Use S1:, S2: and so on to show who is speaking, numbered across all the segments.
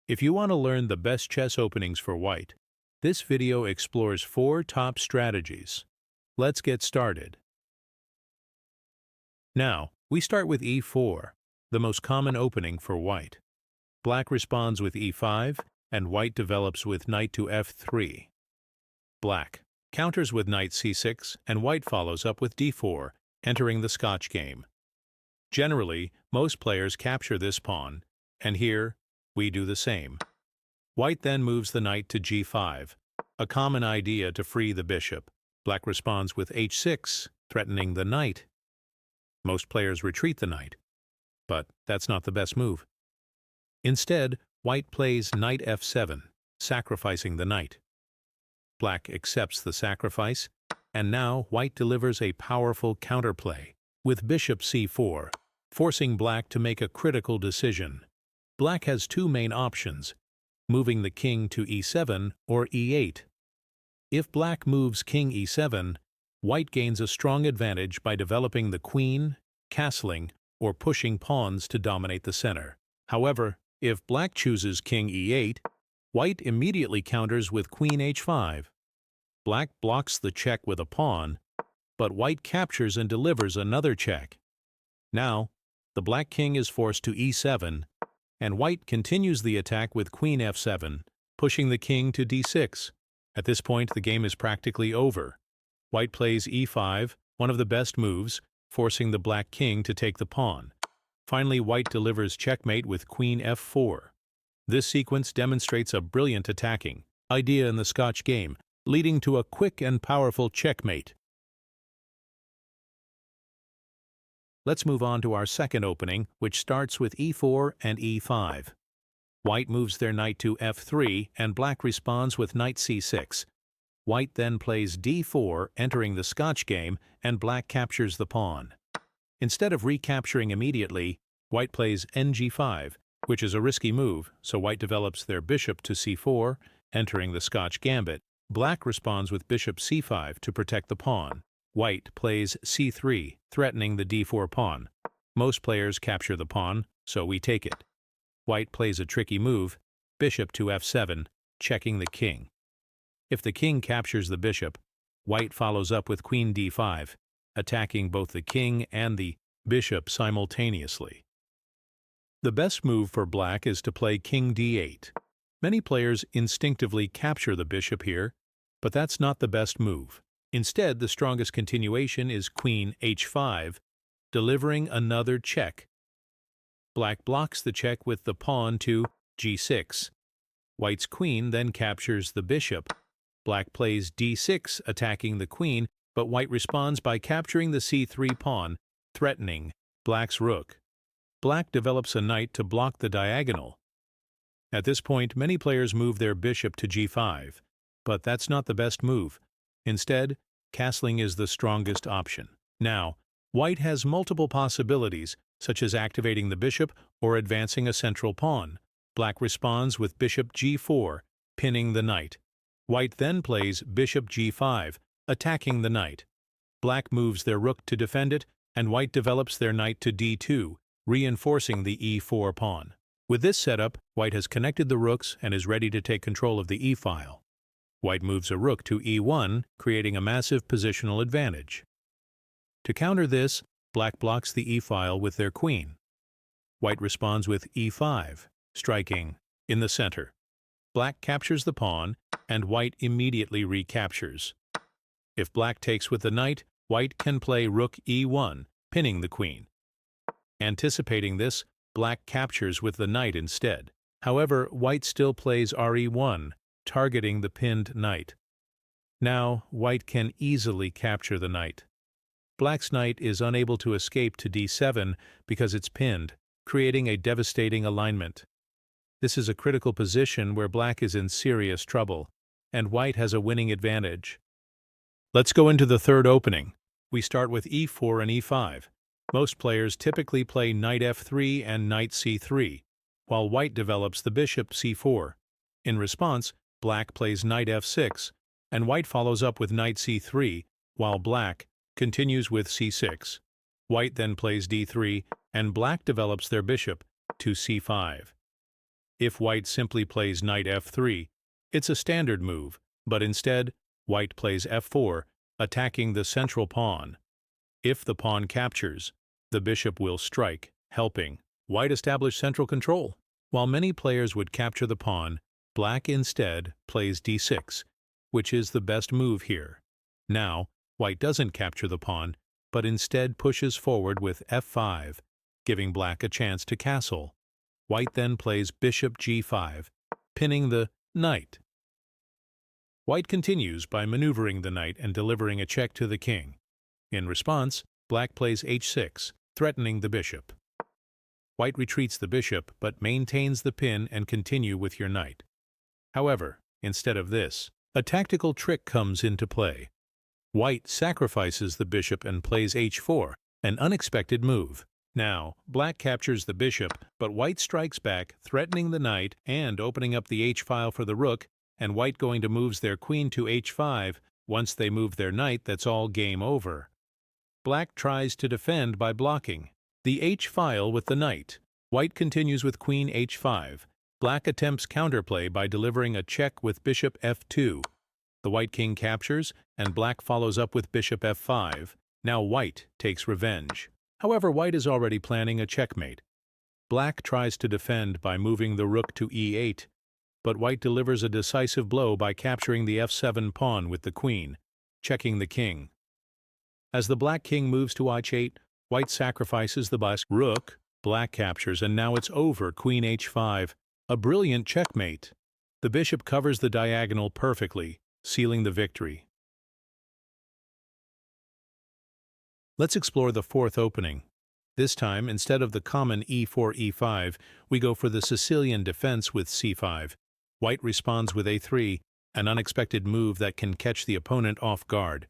S1: If you want to learn the best chess openings for white, this video explores 4 top strategies. Let's get started. Now, we start with e4, the most common opening for white. Black responds with e5, and white develops with knight to f3. Black counters with knight c6, and white follows up with d4, entering the Scotch game. Generally, most players capture this pawn, and here, we do the same. White then moves the knight to g5, a common idea to free the bishop. Black responds with h6, threatening the knight. Most players retreat the knight, but that's not the best move. Instead, white plays knight f7, sacrificing the knight. Black accepts the sacrifice, and now white delivers a powerful counterplay with bishop c4, forcing black to make a critical decision. Black has 2 main options, moving the king to e7 or e8. If black moves king e7, white gains a strong advantage by developing the queen, castling, or pushing pawns to dominate the center. However, if black chooses king e8, white immediately counters with queen h5. Black blocks the check with a pawn, but white captures and delivers another check. Now, the black king is forced to e7, and white continues the attack with queen f7, pushing the king to d6. At this point, the game is practically over. White plays e5, one of the best moves, forcing the black king to take the pawn. Finally, white delivers checkmate with queen f4. This sequence demonstrates a brilliant attacking idea in the Scotch game, leading to a quick and powerful checkmate. Let's move on to our second opening, which starts with e4 and e5. White moves their knight to f3, and black responds with knight c6. White then plays d4, entering the Scotch game, and black captures the pawn. Instead of recapturing immediately, white plays ng5, which is a risky move, so white develops their bishop to c4, entering the Scotch Gambit. Black responds with bishop c5 to protect the pawn. White plays c3, threatening the d4 pawn. Most players capture the pawn, so we take it. White plays a tricky move, bishop to f7, checking the king. If the king captures the bishop, white follows up with queen d5, attacking both the king and the bishop simultaneously. The best move for black is to play king d8. Many players instinctively capture the bishop here, but that's not the best move. Instead, the strongest continuation is queen h5, delivering another check. Black blocks the check with the pawn to g6. White's queen then captures the bishop. Black plays d6, attacking the queen, but white responds by capturing the c3 pawn, threatening black's rook. Black develops a knight to block the diagonal. At this point, many players move their bishop to g5, but that's not the best move. Instead, castling is the strongest option. Now, white has multiple possibilities, such as activating the bishop or advancing a central pawn. Black responds with bishop g4, pinning the knight. White then plays bishop g5, attacking the knight. Black moves their rook to defend it, and white develops their knight to d2, reinforcing the e4 pawn. With this setup, white has connected the rooks and is ready to take control of the e-file. White moves a rook to e1, creating a massive positional advantage. To counter this, black blocks the e-file with their queen. White responds with e5, striking in the center. Black captures the pawn, and white immediately recaptures. If black takes with the knight, white can play rook e1, pinning the queen. Anticipating this, black captures with the knight instead. However, white still plays re1, targeting the pinned knight. Now, white can easily capture the knight. Black's knight is unable to escape to d7 because it's pinned, creating a devastating alignment. This is a critical position where black is in serious trouble, and white has a winning advantage. Let's go into the third opening. We start with e4 and e5. Most players typically play knight f3 and knight c3, while white develops the bishop c4. In response, black plays knight f6, and white follows up with knight c3, while black continues with c6. White then plays d3, and black develops their bishop to c5. If white simply plays knight f3, it's a standard move, but instead, white plays f4, attacking the central pawn. If the pawn captures, the bishop will strike, helping white establish central control. While many players would capture the pawn, black instead plays d6, which is the best move here. Now, white doesn't capture the pawn, but instead pushes forward with f5, giving black a chance to castle. White then plays bishop g5, pinning the knight. White continues by maneuvering the knight and delivering a check to the king. In response, black plays h6, threatening the bishop. White retreats the bishop but maintains the pin and continue with your knight. However, instead of this, a tactical trick comes into play. White sacrifices the bishop and plays h4, an unexpected move. Now, black captures the bishop, but white strikes back, threatening the knight and opening up the h-file for the rook, and white going to moves their queen to h5. Once they move their knight, that's all game over. Black tries to defend by blocking the h-file with the knight. White continues with queen h5. Black attempts counterplay by delivering a check with bishop f2. The white king captures, and black follows up with bishop f5. Now white takes revenge. However, white is already planning a checkmate. Black tries to defend by moving the rook to e8, but white delivers a decisive blow by capturing the f7 pawn with the queen, checking the king. As the black king moves to h8, white sacrifices the rook, black captures, and now it's over, queen h5, a brilliant checkmate. The bishop covers the diagonal perfectly, sealing the victory. Let's explore the fourth opening. This time, instead of the common e4-e5, we go for the Sicilian defense with c5. White responds with a3, an unexpected move that can catch the opponent off guard.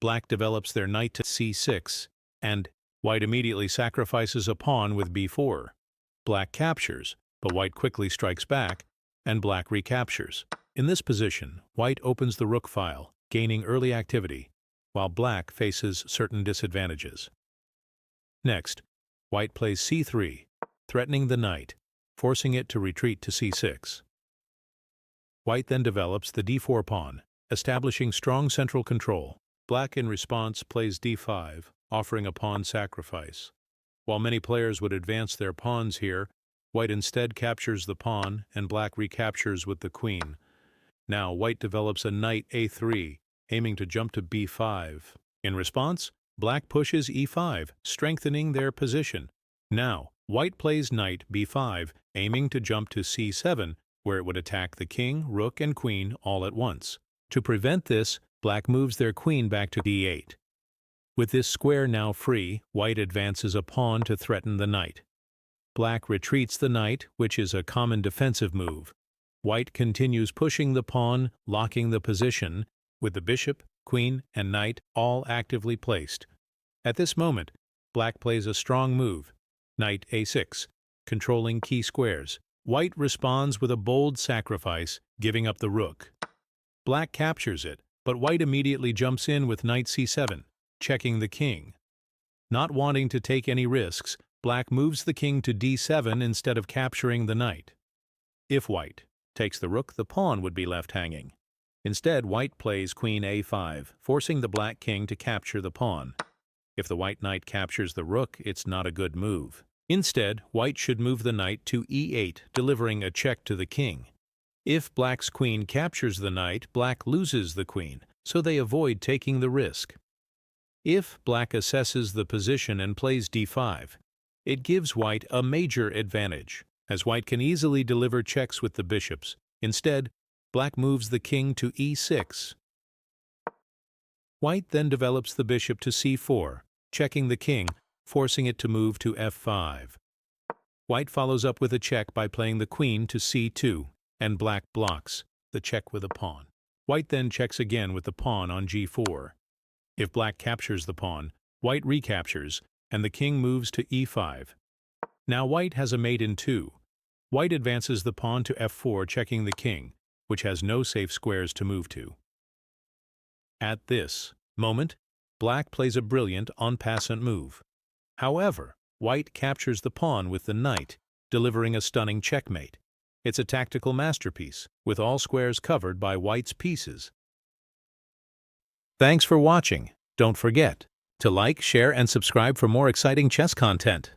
S1: Black develops their knight to c6, and white immediately sacrifices a pawn with b4. Black captures, but white quickly strikes back, and black recaptures. In this position, white opens the rook file, gaining early activity, while black faces certain disadvantages. Next, white plays c3, threatening the knight, forcing it to retreat to c6. White then develops the d4 pawn, establishing strong central control. Black in response plays d5, offering a pawn sacrifice. While many players would advance their pawns here, white instead captures the pawn and black recaptures with the queen. Now white develops a knight a3, aiming to jump to b5. In response, black pushes e5, strengthening their position. Now, white plays knight b5, aiming to jump to c7, where it would attack the king, rook, and queen all at once. To prevent this, black moves their queen back to d8. With this square now free, white advances a pawn to threaten the knight. Black retreats the knight, which is a common defensive move. White continues pushing the pawn, locking the position, with the bishop, queen, and knight all actively placed. At this moment, black plays a strong move, knight a6, controlling key squares. White responds with a bold sacrifice, giving up the rook. Black captures it, but white immediately jumps in with knight c7, checking the king. Not wanting to take any risks, black moves the king to d7 instead of capturing the knight. If white takes the rook, the pawn would be left hanging. Instead, white plays queen a5, forcing the black king to capture the pawn. If the white knight captures the rook, it's not a good move. Instead, white should move the knight to e8, delivering a check to the king. If black's queen captures the knight, black loses the queen, so they avoid taking the risk. If black assesses the position and plays d5, it gives white a major advantage, as white can easily deliver checks with the bishops. Instead, black moves the king to e6. White then develops the bishop to c4, checking the king, forcing it to move to f5. White follows up with a check by playing the queen to c2, and black blocks the check with a pawn. White then checks again with the pawn on g4. If black captures the pawn, white recaptures, and the king moves to e5. Now white has a mate in 2. White advances the pawn to f4, checking the king, which has no safe squares to move to. At this moment, black plays a brilliant en passant move. However, white captures the pawn with the knight, delivering a stunning checkmate. It's a tactical masterpiece, with all squares covered by white's pieces. Thanks for watching. Don't forget to like, share, and subscribe for more exciting chess content.